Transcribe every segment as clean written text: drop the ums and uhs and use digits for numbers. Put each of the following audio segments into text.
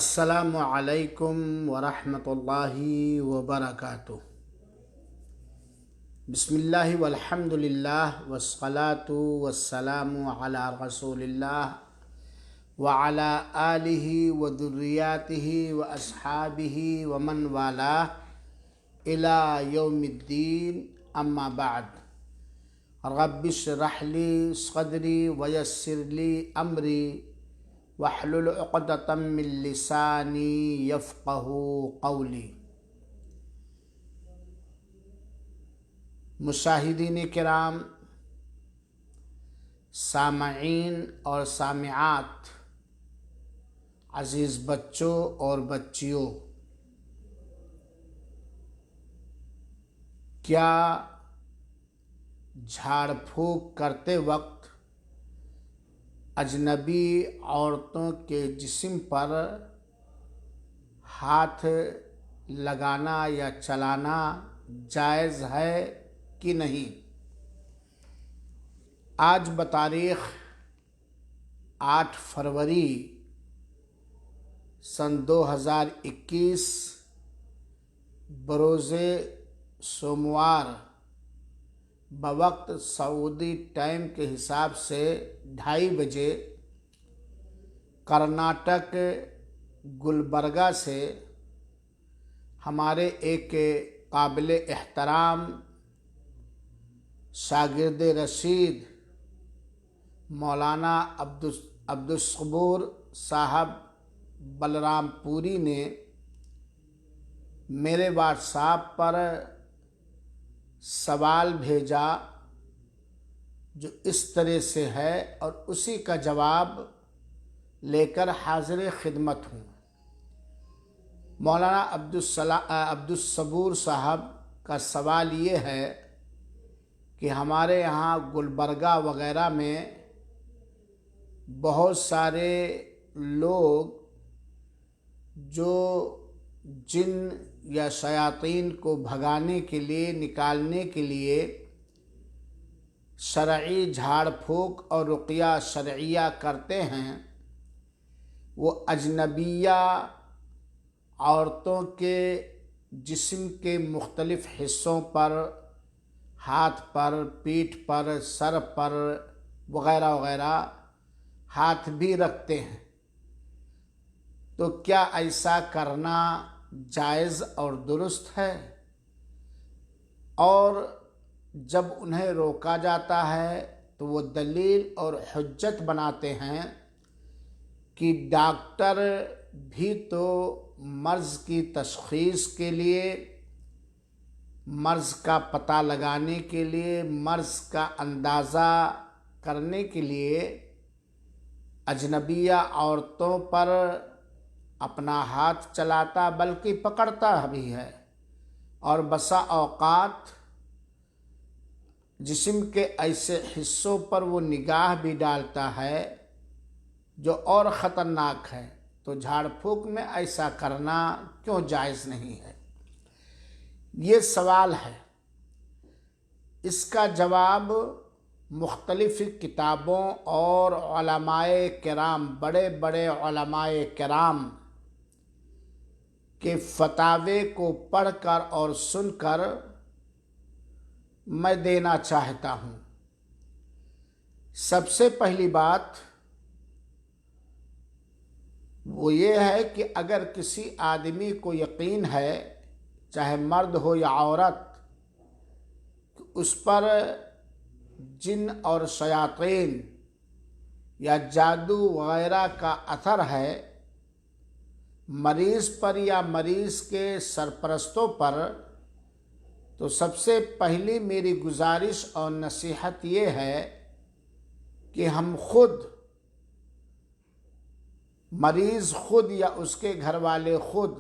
السلام علیکم ورحمۃ اللہ وبرکاتہ۔ بسم اللہ والحمد للہ والصلاة والسلام علی رسول اللہ وعلی آلہ وذریاتہ واصحابہ ومن والاہ الی یوم الدین، اما بعد۔ رب اشرح لی صدری ویسر لی امری واحلل عقدۃ من لسانی یفقہوا قولی۔ مشاہدین کرام، سامعین اور سامعات، عزیز بچوں اور بچیوں، کیا جھاڑ پھونک کرتے وقت اجنبی عورتوں کے جسم پر ہاتھ لگانا یا چلانا جائز ہے کہ نہیں؟ آج بتاریخ 8 فروری سن 2021 بروز سوموار بوقت سعودی ٹائم کے حساب سے 2:30 بجے کرناٹک گلبرگہ سے ہمارے ایک قابل احترام شاگرد رشید مولانا عبدالصبور صاحب بلرام پوری نے میرے واٹس ایپ پر سوال بھیجا، جو اس طرح سے ہے، اور اسی کا جواب لے کر حاضر خدمت ہوں۔ مولانا عبدالصبور صاحب کا سوال یہ ہے کہ ہمارے یہاں گلبرگہ وغیرہ میں بہت سارے لوگ جو جن یا شیاطین کو بھگانے کے لیے، نکالنے کے لیے شرعی جھاڑ پھونک اور رقیہ شرعیہ کرتے ہیں، وہ اجنبیہ عورتوں کے جسم کے مختلف حصوں پر، ہاتھ پر، پیٹھ پر، سر پر وغیرہ وغیرہ ہاتھ بھی رکھتے ہیں۔ تو کیا ایسا کرنا جائز اور درست ہے؟ اور جب انہیں روکا جاتا ہے تو وہ دلیل اور حجت بناتے ہیں کہ ڈاکٹر بھی تو مرض کی تشخیص کے لیے، مرض کا پتہ لگانے کے لیے، مرض کا اندازہ کرنے کے لیے اجنبیہ عورتوں پر اپنا ہاتھ چلاتا بلکہ پکڑتا بھی ہے، اور بسا اوقات جسم کے ایسے حصوں پر وہ نگاہ بھی ڈالتا ہے جو اور خطرناک ہے۔ تو جھاڑ پھونک میں ایسا کرنا کیوں جائز نہیں ہے؟ یہ سوال ہے۔ اس کا جواب مختلف کتابوں اور علماء کرام، بڑے بڑے علماء کرام کے فتاوے کو پڑھ کر اور سن کر میں دینا چاہتا ہوں۔ سب سے پہلی بات وہ یہ ہے کہ اگر کسی آدمی کو یقین ہے، چاہے مرد ہو یا عورت، کہ اس پر جن اور شیاطین یا جادو وغیرہ کا اثر ہے، مریض پر یا مریض کے سرپرستوں پر، تو سب سے پہلی میری گزارش اور نصیحت یہ ہے کہ ہم خود، مریض خود یا اس کے گھر والے خود،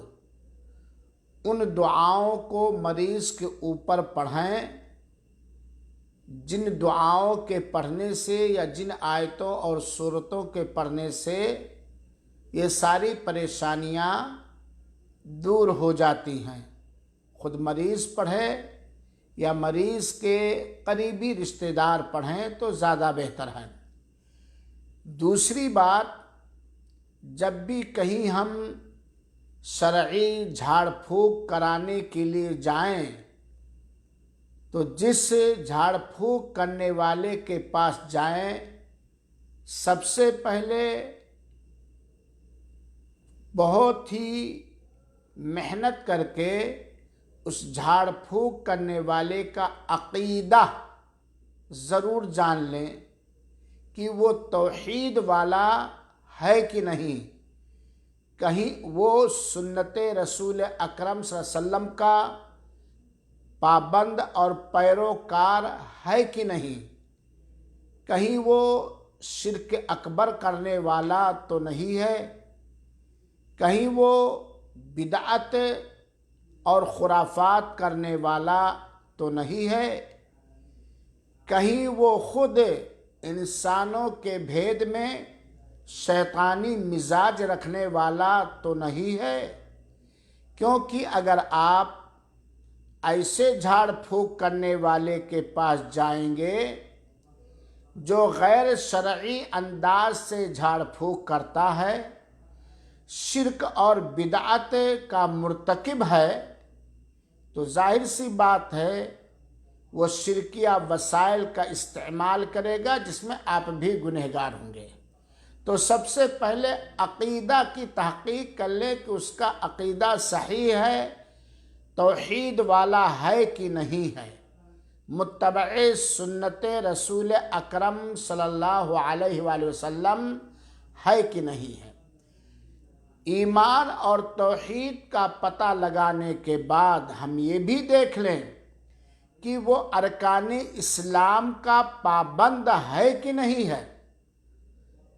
ان دعاؤں کو مریض کے اوپر پڑھیں جن دعاؤں کے پڑھنے سے یا جن آیتوں اور سورتوں کے پڑھنے سے یہ ساری پریشانیاں دور ہو جاتی ہیں۔ خود مریض پڑھے یا مریض کے قریبی رشتہ دار پڑھیں تو زیادہ بہتر ہے۔ دوسری بات، جب بھی کہیں ہم شرعی جھاڑ پھونک کرانے کے لیے جائیں تو جس جھاڑ پھونک کرنے والے کے پاس جائیں سب سے پہلے بہت ہی محنت کر کے اس جھاڑ پھونک کرنے والے کا عقیدہ ضرور جان لیں کہ وہ توحید والا ہے کہ نہیں، کہیں وہ سنت رسول اکرم صلی اللہ علیہ وسلم کا پابند اور پیروکار ہے کہ نہیں، کہیں وہ شرک اکبر کرنے والا تو نہیں ہے، کہیں وہ بدعت اور خرافات کرنے والا تو نہیں ہے، کہیں وہ خود انسانوں کے بھید میں شیطانی مزاج رکھنے والا تو نہیں ہے۔ کیونکہ اگر آپ ایسے جھاڑ پھونک کرنے والے کے پاس جائیں گے جو غیر شرعی انداز سے جھاڑ پھونک کرتا ہے، شرک اور بدعت کا مرتکب ہے، تو ظاہر سی بات ہے وہ شرکیہ وسائل کا استعمال کرے گا جس میں آپ بھی گنہگار ہوں گے۔ تو سب سے پہلے عقیدہ کی تحقیق کر لے کہ اس کا عقیدہ صحیح ہے، توحید والا ہے کہ نہیں ہے، متبع سنت رسول اکرم صلی اللہ علیہ وآلہ وسلم ہے کہ نہیں ہے۔ ایمان اور توحید کا پتہ لگانے کے بعد ہم یہ بھی دیکھ لیں کہ وہ ارکان اسلام کا پابند ہے کہ نہیں ہے،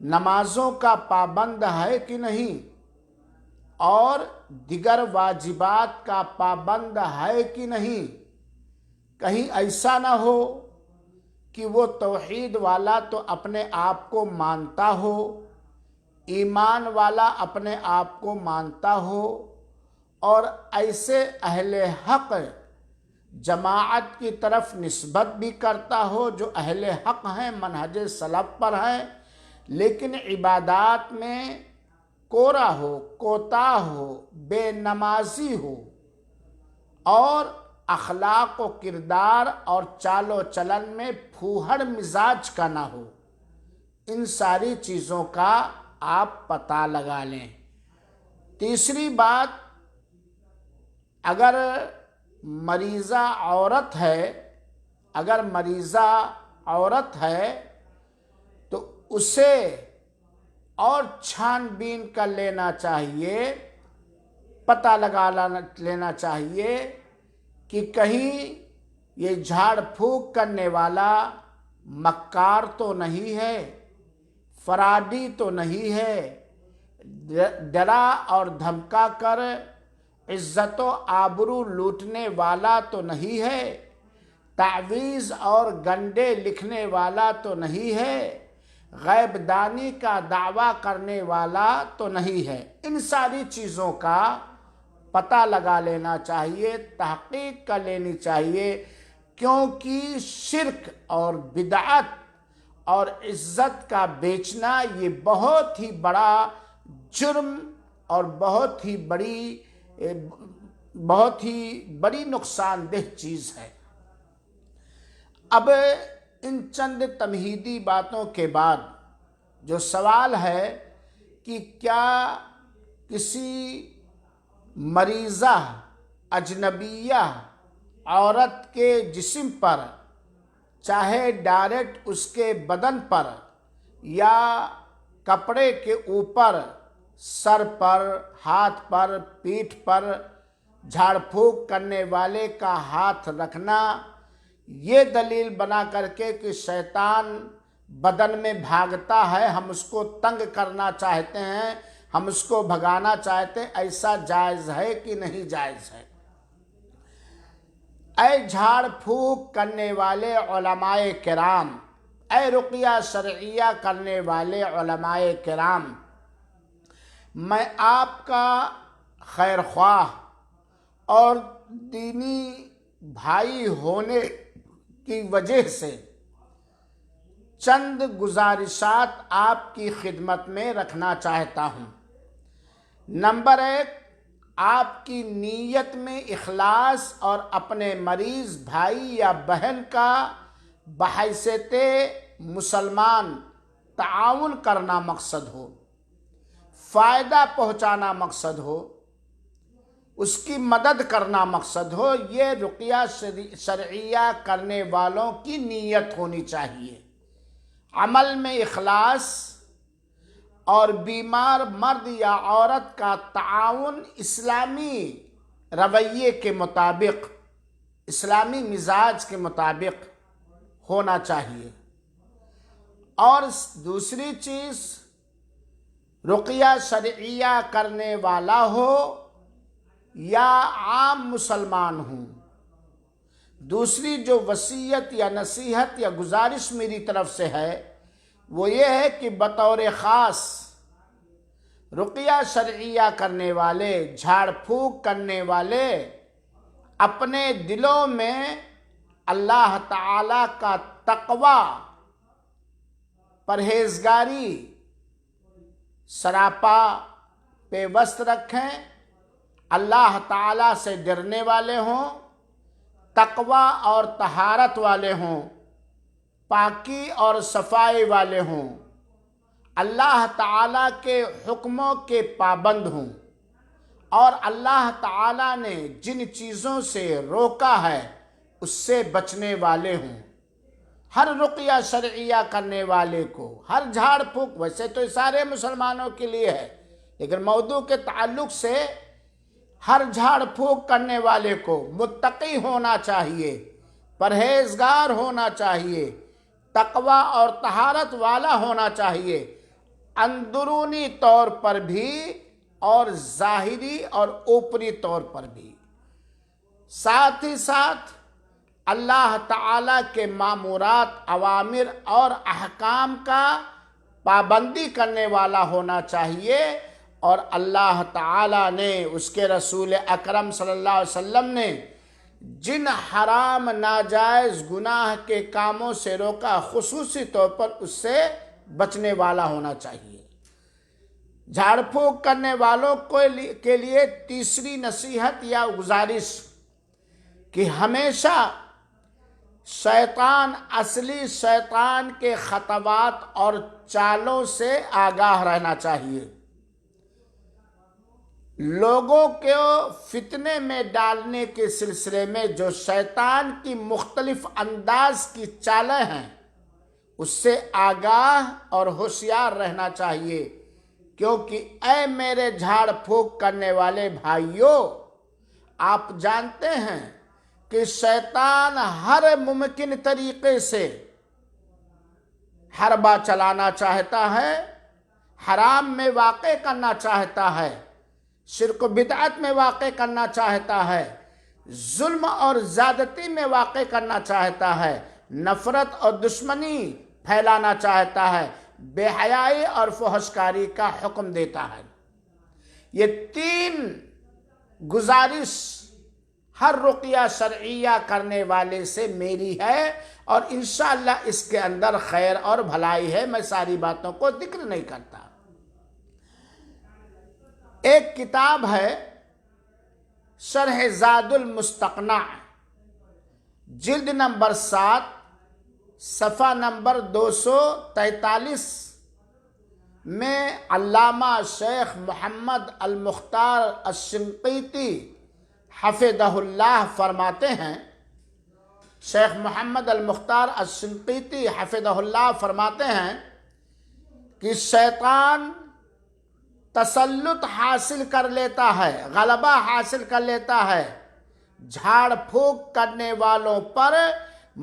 نمازوں کا پابند ہے کہ نہیں، اور دیگر واجبات کا پابند ہے کہ نہیں۔ کہیں ایسا نہ ہو کہ وہ توحید والا تو اپنے آپ کو مانتا ہو، ایمان والا اپنے آپ کو مانتا ہو، اور ایسے اہل حق جماعت کی طرف نسبت بھی کرتا ہو جو اہل حق ہیں، منہج سلف پر ہیں، لیکن عبادات میں کورا ہو، کوتاہ ہو، بے نمازی ہو، اور اخلاق و کردار اور چال و چلن میں پھوہڑ مزاج کا نہ ہو۔ ان ساری چیزوں کا آپ پتہ لگا لیں۔ تیسری بات، اگر مریضہ عورت ہے تو اسے اور چھان بین کر لینا چاہیے، پتہ لگا لینا چاہیے کہ کہیں یہ جھاڑ پھونک کرنے والا مکار تو نہیں ہے، فرادی تو نہیں ہے، ڈرا اور دھمکا کر عزت و آبرو لوٹنے والا تو نہیں ہے، تعویذ اور گنڈے لکھنے والا تو نہیں ہے، غیب دانی کا دعویٰ کرنے والا تو نہیں ہے۔ ان ساری چیزوں کا پتہ لگا لینا چاہیے، تحقیق کر لینی چاہیے، کیونکہ شرک اور بدعت اور عزت کا بیچنا یہ بہت ہی بڑا جرم اور بہت ہی بڑی نقصان دہ چیز ہے۔ اب ان چند تمہیدی باتوں کے بعد جو سوال ہے کہ کیا کسی مریضہ اجنبیہ عورت کے جسم پر، چاہے ڈائریکٹ اس کے بدن پر یا کپڑے کے اوپر، سر پر، ہاتھ پر، پیٹھ پر جھاڑ پھونک کرنے والے کا ہاتھ رکھنا یہ دلیل بنا کر کے کہ شیطان بدن میں بھاگتا ہے، ہم اس کو تنگ کرنا چاہتے ہیں، ہم اس کو بھگانا چاہتے ہیں، ایسا جائز ہے کہ نہیں جائز ہے؟ اے جھاڑ پھونک کرنے والے علماء کرام، اے رقیہ شرعیہ کرنے والے علماء کرام، میں آپ کا خیر خواہ اور دینی بھائی ہونے کی وجہ سے چند گزارشات آپ کی خدمت میں رکھنا چاہتا ہوں۔ نمبر 1، آپ کی نیت میں اخلاص اور اپنے مریض بھائی یا بہن کا بحیثیت مسلمان تعاون کرنا مقصد ہو، فائدہ پہنچانا مقصد ہو، اس کی مدد کرنا مقصد ہو، یہ رقیہ شرعیہ کرنے والوں کی نیت ہونی چاہیے۔ عمل میں اخلاص اور بیمار مرد یا عورت کا تعاون اسلامی رویے کے مطابق، اسلامی مزاج کے مطابق ہونا چاہیے۔ اور دوسری چیز، رقیہ شرعیہ کرنے والا ہو یا عام مسلمان ہوں، دوسری جو وصیت یا نصیحت یا گزارش میری طرف سے ہے وہ یہ ہے کہ بطور خاص رقیہ شرعیہ کرنے والے، جھاڑ پھونک کرنے والے اپنے دلوں میں اللہ تعالی کا تقوی، پرہیزگاری سراپا پیوست رکھیں، اللہ تعالی سے ڈرنے والے ہوں، تقوی اور طہارت والے ہوں، پاکی اور صفائی والے ہوں، اللہ تعالی کے حکموں کے پابند ہوں، اور اللہ تعالی نے جن چیزوں سے روکا ہے اس سے بچنے والے ہوں۔ ہر رقیہ شرعیہ کرنے والے کو، ہر جھاڑ پھونک، ویسے تو سارے مسلمانوں کے لیے ہے لیکن موضوع کے تعلق سے ہر جھاڑ پھونک کرنے والے کو متقی ہونا چاہیے، پرہیزگار ہونا چاہیے، تقوی اور طہارت والا ہونا چاہیے، اندرونی طور پر بھی اور ظاہری اور اوپری طور پر بھی۔ ساتھ ہی ساتھ اللہ تعالیٰ کے مامورات، اوامر اور احکام کا پابندی کرنے والا ہونا چاہیے، اور اللہ تعالیٰ نے، اس کے رسول اکرم صلی اللہ علیہ وسلم نے جن حرام ناجائز گناہ کے کاموں سے روکا، خصوصی طور پر اس سے بچنے والا ہونا چاہیے۔ جھاڑ پھونک کرنے والوں کے لیے تیسری نصیحت یا گزارش کہ ہمیشہ شیطان، اصلی شیطان کے خطوات اور چالوں سے آگاہ رہنا چاہیے۔ لوگوں کو فتنے میں ڈالنے کے سلسلے میں جو شیطان کی مختلف انداز کی چالیں ہیں اس سے آگاہ اور ہوشیار رہنا چاہیے، کیونکہ اے میرے جھاڑ پھونک کرنے والے بھائیوں، آپ جانتے ہیں کہ شیطان ہر ممکن طریقے سے حربہ چلانا چاہتا ہے، حرام میں واقع کرنا چاہتا ہے، شرک و بدعت میں واقع کرنا چاہتا ہے، ظلم اور زیادتی میں واقع کرنا چاہتا ہے، نفرت اور دشمنی پھیلانا چاہتا ہے، بے حیائی اور فحشکاری کا حکم دیتا ہے۔ یہ تین گزارش ہر رقیہ شرعیہ کرنے والے سے میری ہے، اور انشاءاللہ اس کے اندر خیر اور بھلائی ہے، میں ساری باتوں کو ذکر نہیں کرتا۔ ایک کتاب ہے شرح زاد المستقنع، جلد نمبر 7، صفحہ نمبر 243 میں علامہ شیخ محمد المختار الشنقیطی حفظہ اللہ فرماتے ہیں، شیخ محمد المختار الشنقیطی حفظہ اللہ فرماتے ہیں کہ شیطان تسلط حاصل کر لیتا ہے، غلبہ حاصل کر لیتا ہے جھاڑ پھونک کرنے والوں پر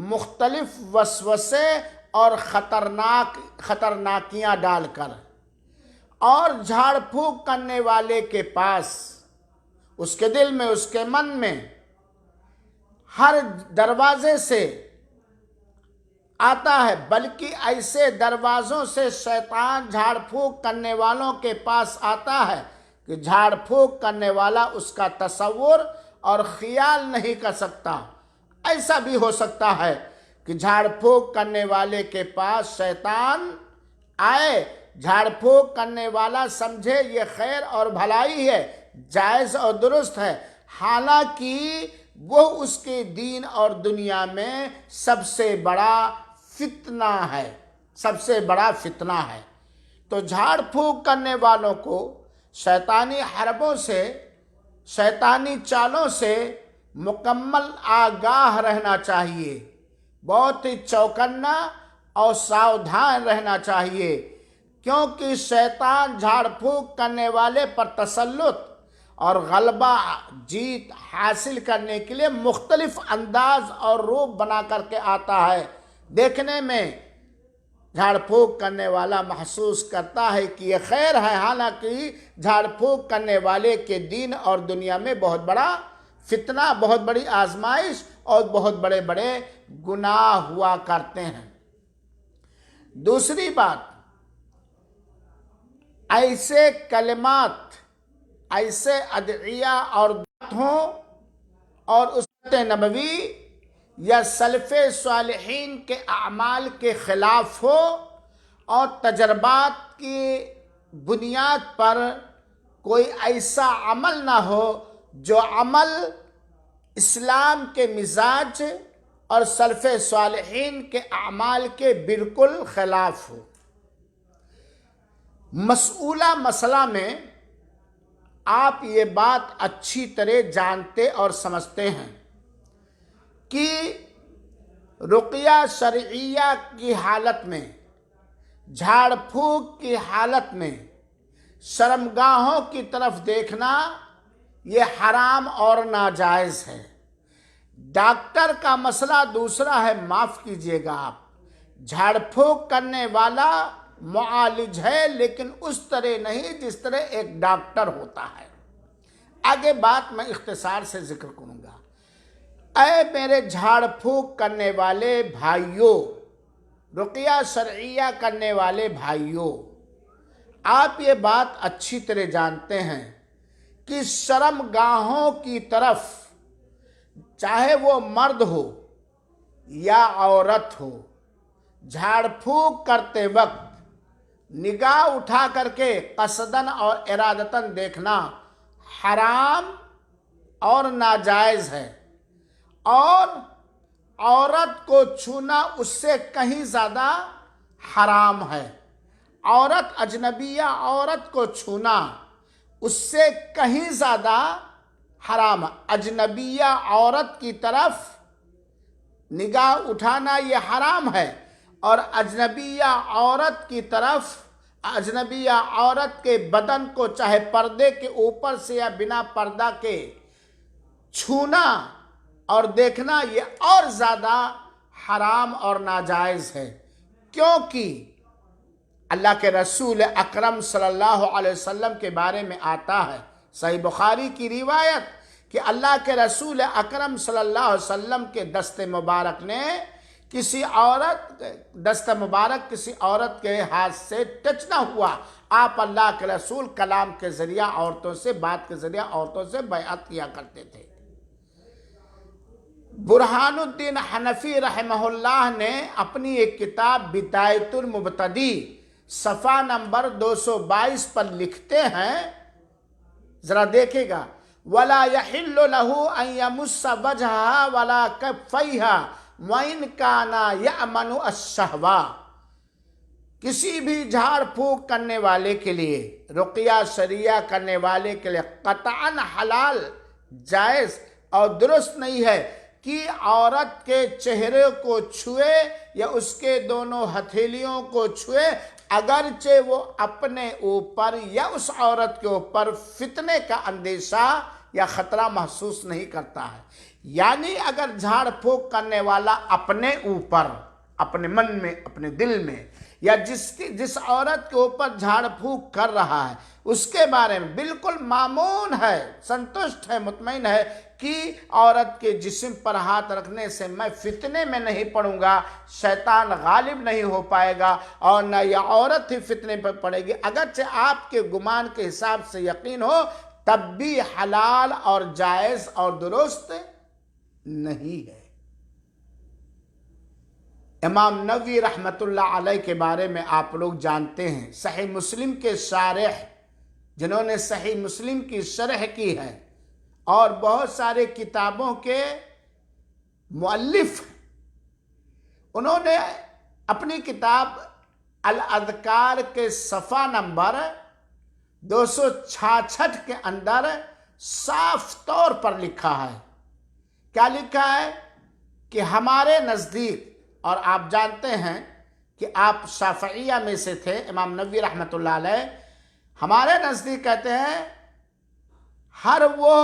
مختلف وسوسے اور خطرناکیاں ڈال کر، اور جھاڑ پھونک کرنے والے کے پاس، اس کے دل میں، اس کے من میں ہر دروازے سے آتا ہے، بلکہ ایسے دروازوں سے شیطان جھاڑ پھونک کرنے والوں کے پاس آتا ہے کہ جھاڑ پھونک کرنے والا اس کا تصور اور خیال نہیں کر سکتا۔ ایسا بھی ہو سکتا ہے کہ جھاڑ پھونک کرنے والے کے پاس شیطان آئے، جھاڑ پھونک کرنے والا سمجھے یہ خیر اور بھلائی ہے، جائز اور درست ہے، حالانکہ وہ اس کے دین اور دنیا میں سب سے بڑا فتنہ ہے، سب سے بڑا فتنہ ہے۔ تو جھاڑ پھونک کرنے والوں کو شیطانی حربوں سے، شیطانی چالوں سے مکمل آگاہ رہنا چاہیے، بہت ہی چوکنا اور ساودھان رہنا چاہیے، کیونکہ شیطان جھاڑ پھونک کرنے والے پر تسلط اور غلبہ جیت حاصل کرنے کے لیے مختلف انداز اور روپ بنا کر کے آتا ہے۔ دیکھنے میں جھاڑ پھونک کرنے والا محسوس کرتا ہے کہ یہ خیر ہے، حالانکہ جھاڑ پھونک کرنے والے کے دین اور دنیا میں بہت بڑا فتنہ، بہت بڑی آزمائش اور بہت بڑے بڑے گناہ ہوا کرتے ہیں۔ دوسری بات، ایسے کلمات، ایسے ادعیہ اور ہوں اور سنت نبوی یا سلف صالحین کے اعمال کے خلاف ہو اور تجربات کی بنیاد پر کوئی ایسا عمل نہ ہو جو عمل اسلام کے مزاج اور سلف صالحین کے اعمال کے بالکل خلاف ہو۔ مسئولہ مسئلہ میں آپ یہ بات اچھی طرح جانتے اور سمجھتے ہیں کہ رقیہ شرعیہ کی حالت میں، جھاڑ پھونک کی حالت میں شرمگاہوں کی طرف دیکھنا یہ حرام اور ناجائز ہے۔ ڈاکٹر کا مسئلہ دوسرا ہے، معاف کیجیے گا آپ، جھاڑ پھونک کرنے والا معالج ہے، لیکن اس طرح نہیں جس طرح ایک ڈاکٹر ہوتا ہے۔ آگے بات میں اختصار سے ذکر کروں گا۔ اے میرے جھاڑ پھونک کرنے والے بھائیوں، رقیہ شرعیہ کرنے والے بھائیوں، آپ یہ بات اچھی طرح جانتے ہیں کہ شرمگاہوں کی طرف، چاہے وہ مرد ہو یا عورت ہو، جھاڑ پھونک کرتے وقت نگاہ اٹھا کر کے قصداً اور ارادتاً دیکھنا حرام اور ناجائز ہے، اور عورت کو چھونا اس سے کہیں زیادہ حرام ہے۔ عورت، اجنبیہ عورت کو چھونا اس سے کہیں زیادہ حرام ہے۔ اجنبیہ عورت کی طرف نگاہ اٹھانا یہ حرام ہے، اور اجنبیہ عورت کی طرف، اجنبیہ عورت کے بدن کو چاہے پردے کے اوپر سے یا بنا پردہ کے چھونا اور دیکھنا یہ اور زیادہ حرام اور ناجائز ہے، کیونکہ اللہ کے رسول اکرم صلی اللہ علیہ وسلم کے بارے میں آتا ہے، صحیح بخاری کی روایت، کہ اللہ کے رسول اکرم صلی اللہ علیہ وسلم کے دست مبارک نے کسی عورت، دست مبارک کسی عورت کے ہاتھ سے ٹچ نہ ہوا، آپ اللہ کے رسول کلام کے ذریعہ عورتوں سے، بات کے ذریعہ عورتوں سے بیعت کیا کرتے تھے۔ برہان الدین حنفی رحمہ اللہ نے اپنی ایک کتاب بدایۃ المبتدی صفحہ نمبر 222 پر لکھتے ہیں، ذرا دیکھے گا، وَلَا يَحِلُّ لَهُ أَن يَمُسَّ وَجْهَهَا وَلَا كَفَّيْهَا وَإِنْ كَانَ يَأْمَنُ الشَّهْوَةَ۔ کسی بھی جھاڑ پھونک کرنے والے کے لیے، رقیہ شرعیہ کرنے والے کے لیے قطعاً حلال، جائز اور درست نہیں ہے کہ عورت کے چہرے کو چھوئے یا اس کے دونوں ہتھیلیوں کو چھوئے، اگرچہ وہ اپنے اوپر یا اس عورت کے اوپر فتنے کا اندیشہ یا خطرہ محسوس نہیں کرتا ہے۔ یعنی اگر جھاڑ پھونک کرنے والا اپنے اوپر، اپنے من میں، اپنے دل میں، یا جس عورت کے اوپر جھاڑ پھونک کر رہا ہے اس کے بارے میں بالکل مامون ہے، سنتشٹ ہے، مطمئن ہے کہ عورت کے جسم پر ہاتھ رکھنے سے میں فتنے میں نہیں پڑوں گا، شیطان غالب نہیں ہو پائے گا، اور نہ یہ عورت ہی فتنے پر پڑے گی، اگرچہ آپ کے گمان کے حساب سے یقین ہو، تب بھی حلال اور جائز اور درست نہیں ہے۔ امام نووی رحمۃ اللہ علیہ کے بارے میں آپ لوگ جانتے ہیں، صحیح مسلم کے شارح جنہوں نے صحیح مسلم کی شرح کی ہے اور بہت سارے کتابوں کے مؤلف ہیں، انہوں نے اپنی کتاب الاذکار کے صفحہ نمبر 266 کے اندر صاف طور پر لکھا ہے۔ کیا لکھا ہے کہ ہمارے نزدیک، اور آپ جانتے ہیں کہ آپ شافعیہ میں سے تھے، امام نووی رحمۃ اللہ علیہ، ہمارے نزدیک کہتے ہیں ہر وہ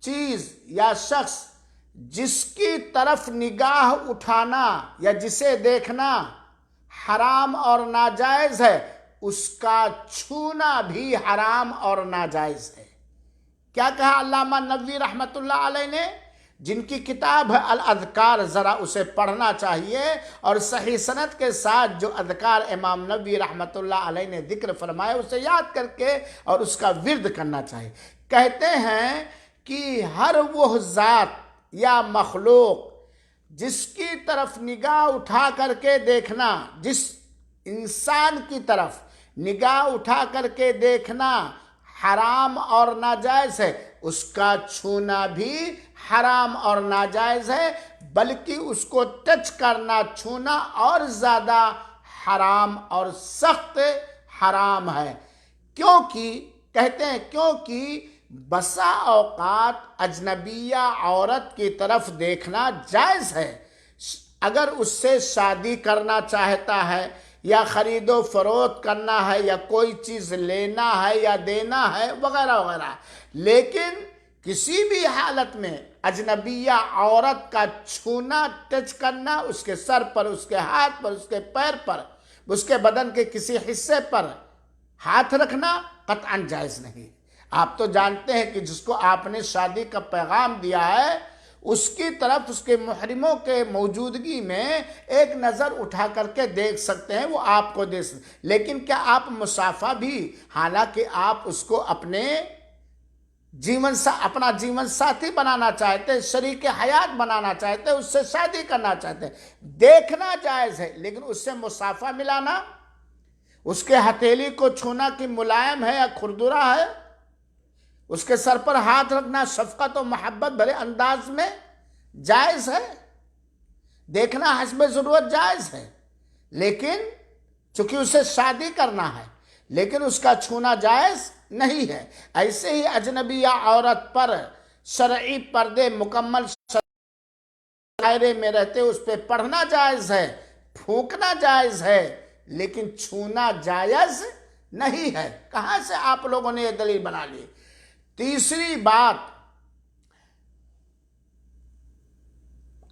چیز یا شخص جس کی طرف نگاہ اٹھانا یا جسے دیکھنا حرام اور ناجائز ہے، اس کا چھونا بھی حرام اور ناجائز ہے۔ کیا کہا علامہ نووی رحمۃ اللہ علیہ نے؟ جن کی کتاب ہے الاذکار، ذرا اسے پڑھنا چاہیے، اور صحیح سند کے ساتھ جو اذکار امام نووی رحمۃ اللہ علیہ نے ذکر فرمائے اسے یاد کر کے اور اس کا ورد کرنا چاہیے۔ کہتے ہیں کہ ہر وہ ذات یا مخلوق جس کی طرف نگاہ اٹھا کر کے دیکھنا، جس انسان کی طرف نگاہ اٹھا کر کے دیکھنا حرام اور ناجائز ہے، اس کا چھونا بھی حرام اور ناجائز ہے، بلکہ اس کو ٹچ کرنا، چھونا اور زیادہ حرام اور سخت حرام ہے۔ کہتے ہیں کیونکہ بسا اوقات اجنبیہ عورت کی طرف دیکھنا جائز ہے، اگر اس سے شادی کرنا چاہتا ہے یا خرید و فروخت کرنا ہے یا کوئی چیز لینا ہے یا دینا ہے وغیرہ وغیرہ، لیکن کسی بھی حالت میں اجنبیہ عورت کا چھونا، ٹچ کرنا، اس کے سر پر، اس کے ہاتھ پر، اس کے پیر پر، اس کے بدن کے کسی حصے پر ہاتھ رکھنا قطعاً جائز نہیں۔ آپ تو جانتے ہیں کہ جس کو آپ نے شادی کا پیغام دیا ہے اس کی طرف اس کے محرموں کے موجودگی میں ایک نظر اٹھا کر کے دیکھ سکتے ہیں، وہ آپ کو دیکھ سکتے ہیں، لیکن کیا آپ مصافحہ بھی، حالانکہ آپ اس کو اپنا جیون ساتھی بنانا چاہتے، شریک حیات بنانا چاہتے، اس سے شادی کرنا چاہتے، دیکھنا جائز ہے، لیکن اس سے مصافحہ ملانا، اس کے ہتھیلی کو چھونا کہ ملائم ہے یا کھردرا ہے، اس کے سر پر ہاتھ رکھنا شفقت و محبت بھرے انداز میں جائز ہے، دیکھنا حسب ضرورت جائز ہے، لیکن چونکہ اسے شادی کرنا ہے، لیکن اس کا چھونا جائز نہیں ہے۔ ایسے ہی اجنبیہ عورت پر شرعی پردے مکمل دائرے میں رہتے اس پہ پڑھنا جائز ہے، پھونکنا جائز ہے، لیکن چھونا جائز نہیں ہے۔ کہاں سے آپ لوگوں نے یہ دلیل بنا لی؟ تیسری بات،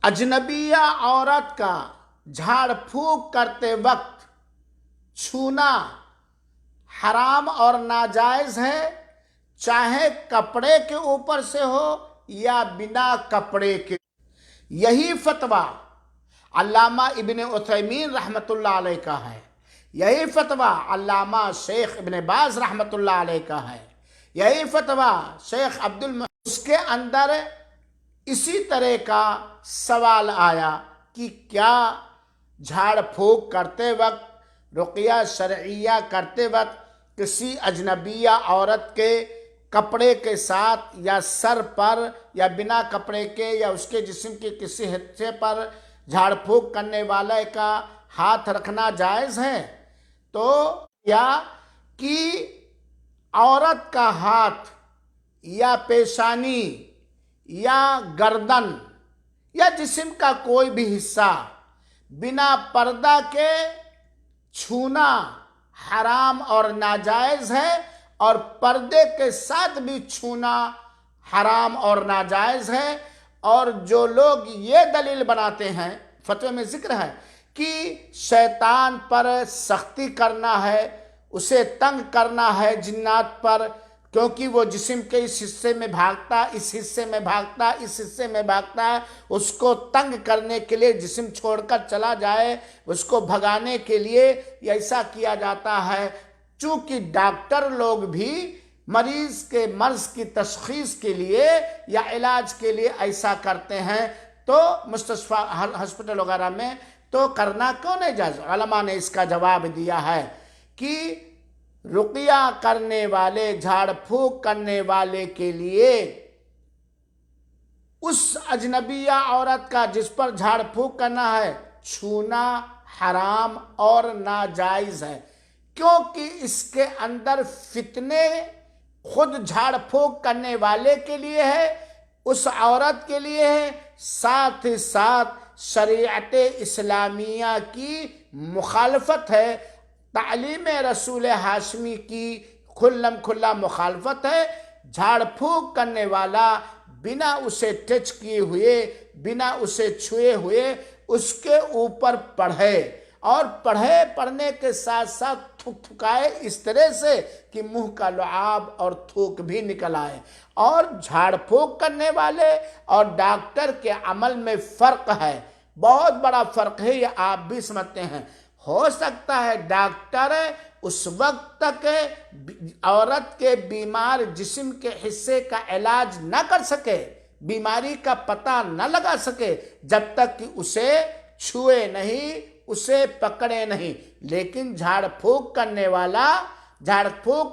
اجنبیہ عورت کا جھاڑ پھونک کرتے وقت چھونا حرام اور ناجائز ہے، چاہے کپڑے کے اوپر سے ہو یا بنا کپڑے کے۔ یہی فتویٰ علامہ ابن عثیمین رحمۃ اللہ علیہ کا ہے، یہی فتویٰ علامہ شیخ ابن باز رحمۃ اللہ علیہ کا ہے، یہی فتویٰ شیخ اس کے اندر اسی طرح کا سوال آیا کہ کیا جھاڑ پھونک کرتے وقت، رقیہ شرعیہ کرتے وقت کسی اجنبیہ عورت کے کپڑے کے ساتھ یا سر پر یا بنا کپڑے کے یا اس کے جسم کے کسی حصے پر جھاڑ پھونک کرنے والے کا ہاتھ رکھنا جائز ہے؟ تو یا کہ عورت کا ہاتھ یا پیشانی یا گردن یا جسم کا کوئی بھی حصہ بنا پردہ کے چھونا حرام اور ناجائز ہے، اور پردے کے ساتھ بھی چھونا حرام اور ناجائز ہے۔ اور جو لوگ یہ دلیل بناتے ہیں، فتوے میں ذکر ہے کہ شیطان پر سختی کرنا ہے، اسے تنگ کرنا ہے جنات پر، کیونکہ وہ جسم کے اس حصے میں بھاگتا، اس حصے میں بھاگتا، اس حصے میں بھاگتا ہے، اس کو تنگ کرنے کے لیے جسم چھوڑ کر چلا جائے، اس کو بھگانے کے لیے ایسا کیا جاتا ہے۔ چونکہ ڈاکٹر لوگ بھی مریض کے مرض کی تشخیص کے لیے یا علاج کے لیے ایسا کرتے ہیں، تو مستشفیٰ ہسپتال وغیرہ میں تو کرنا کیوں نہیں جائز؟ علماء نے اس کا جواب دیا ہے کہ رقیہ کرنے والے، جھاڑ پھونک کرنے والے کے لیے اس اجنبیہ عورت کا جس پر جھاڑ پھونک کرنا ہے چھونا حرام اور ناجائز ہے، کیونکہ اس کے اندر فتنے خود جھاڑ پھونک کرنے والے کے لیے ہے، اس عورت کے لیے ہے، ساتھ ہی ساتھ شریعت اسلامیہ کی مخالفت ہے، تعلیم رسول ہاشمی کی کھلم کھلا مخالفت ہے۔ جھاڑ پھونک کرنے والا بنا اسے ٹچ کیے ہوئے، بنا اسے چھوئے ہوئے اس کے اوپر پڑھے، اور پڑھنے کے ساتھ ساتھ تھکائے اس طرح سے کہ منہ کا لعاب اور تھوک بھی نکل آئے۔ اور جھاڑ پھونک کرنے والے اور ڈاکٹر کے عمل میں فرق ہے، بہت بڑا فرق ہے، یہ آپ بھی سمجھتے ہیں۔ ہو سکتا ہے ڈاکٹر اس وقت تک عورت کے بیمار جسم کے حصے کا علاج نہ کر سکے، بیماری کا پتہ نہ لگا سکے جب تک کہ اسے چھوئے نہیں، اسے پکڑے نہیں، لیکن جھاڑ پھونک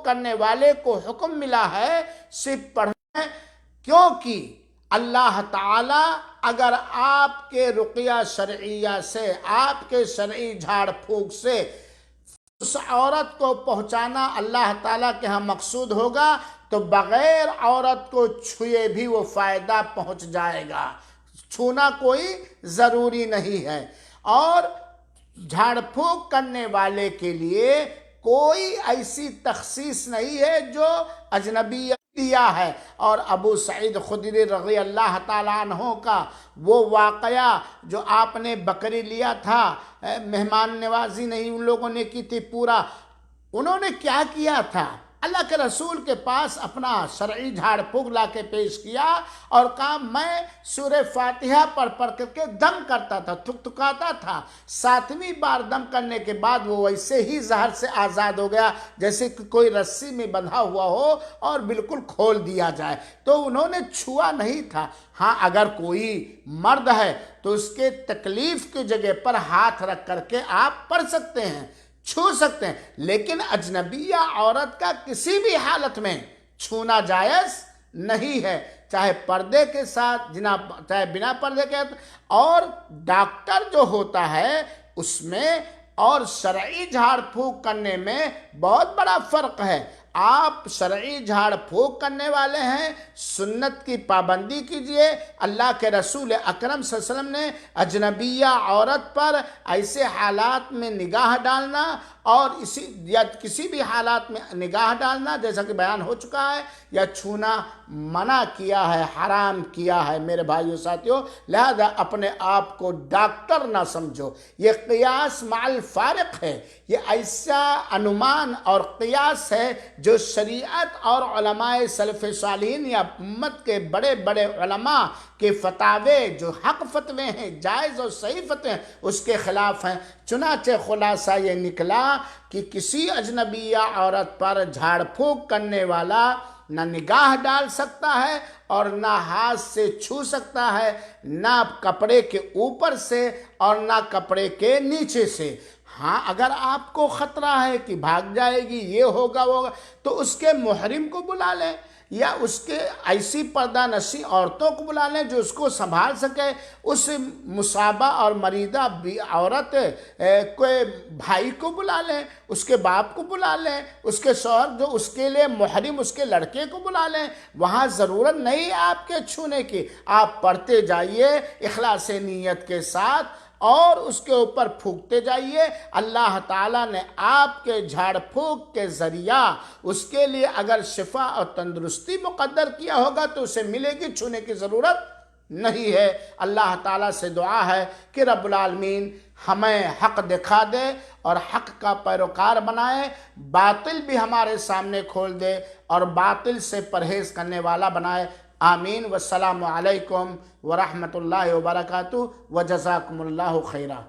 کرنے والے کو حکم ملا ہے صرف پڑھنے، کیونکہ اللہ تعالی اگر آپ کے رقیہ شرعیہ سے، آپ کے شرعی جھاڑ پھونک سے اس عورت کو پہنچانا اللہ تعالیٰ کے ہاں مقصود ہوگا تو بغیر عورت کو چھوئے بھی وہ فائدہ پہنچ جائے گا، چھونا کوئی ضروری نہیں ہے۔ اور جھاڑ پھونک کرنے والے کے لیے کوئی ایسی تخصیص نہیں ہے جو اجنبی دیا ہے۔ اور ابو سعید خدری رضی اللہ تعالیٰ عنہ کا وہ واقعہ جو آپ نے بکری لیا تھا، مہمان نوازی نہیں ان لوگوں نے کی تھی، پورا انہوں نے کیا کیا تھا، اللہ کے رسول کے پاس اپنا شرعی جھاڑ پھونک لا کے پیش کیا اور کہا میں سورہ فاتحہ پڑھ کر کے دم کرتا تھا، تھکاتا تھا، 7ویں بار دم کرنے کے بعد وہ ویسے ہی زہر سے آزاد ہو گیا جیسے کہ کوئی رسی میں بندھا ہوا ہو اور بالکل کھول دیا جائے۔ تو انہوں نے چھوا نہیں تھا۔ ہاں اگر کوئی مرد ہے تو اس کے تکلیف کی جگہ پر ہاتھ رکھ کر کے آپ پڑھ سکتے ہیں، چھو سکتے ہیں، لیکن اجنبیہ عورت کا کسی بھی حالت میں چھونا جائز نہیں ہے، چاہے پردے کے ساتھ چاہے بنا پردے کے۔ اور ڈاکٹر جو ہوتا ہے اس میں اور شرعی جھاڑ پھونک کرنے میں بہت بڑا فرق ہے۔ آپ شرعی جھاڑ پھونک کرنے والے ہیں، سنت کی پابندی کیجئے۔ اللہ کے رسول اکرم صلی اللہ علیہ وسلم نے اجنبیہ عورت پر ایسے حالات میں نگاہ ڈالنا اور یا کسی بھی حالات میں نگاہ ڈالنا جیسا کہ بیان ہو چکا ہے، یا چھونا منع کیا ہے، حرام کیا ہے میرے بھائیو ساتھیو۔ لہذا اپنے آپ کو ڈاکٹر نہ سمجھو، یہ قیاس مع الفارق ہے، یہ ایسا انمان اور قیاس ہے جو شریعت اور علماء سلف صالحین یا امت کے بڑے بڑے علماء کے فتاوے جو حق فتوے ہیں، جائز اور صحیح فتوے ہیں، اس کے خلاف ہیں۔ چنانچہ خلاصہ یہ نکلا کہ کسی اجنبیہ عورت پر جھاڑ پھونک کرنے والا نہ نگاہ ڈال سکتا ہے اور نہ ہاتھ سے چھو سکتا ہے، نہ کپڑے کے اوپر سے اور نہ کپڑے کے نیچے سے۔ ہاں اگر آپ کو خطرہ ہے کہ بھاگ جائے گی، یہ ہوگا وہ ہوگا، تو اس کے محرم کو بلا لیں یا اس کے ایسی پردہ نشی عورتوں کو بلا لیں جو اس کو سنبھال سکے۔ اس مصابہ اور مریضہ عورت کے بھائی کو بلا لیں، اس کے باپ کو بلا لیں، اس کے شوہر جو اس کے لیے محرم اس کے لڑکے کو بلا لیں۔ وہاں ضرورت نہیں آپ کے چھونے کی، آپ پڑھتے جائیے اخلاص نیت کے ساتھ اور اس کے اوپر پھونکتے جائیے۔ اللہ تعالیٰ نے آپ کے جھاڑ پھونک کے ذریعہ اس کے لیے اگر شفا اور تندرستی مقدر کیا ہوگا تو اسے ملے گی، چھونے کی ضرورت نہیں ہے۔ اللہ تعالیٰ سے دعا ہے کہ رب العالمین ہمیں حق دکھا دے اور حق کا پیروکار بنائے، باطل بھی ہمارے سامنے کھول دے اور باطل سے پرہیز کرنے والا بنائے۔ آمین۔ والسلام علیکم ورحمۃ اللہ وبرکاتہ وجزاکم اللہ خیرہ۔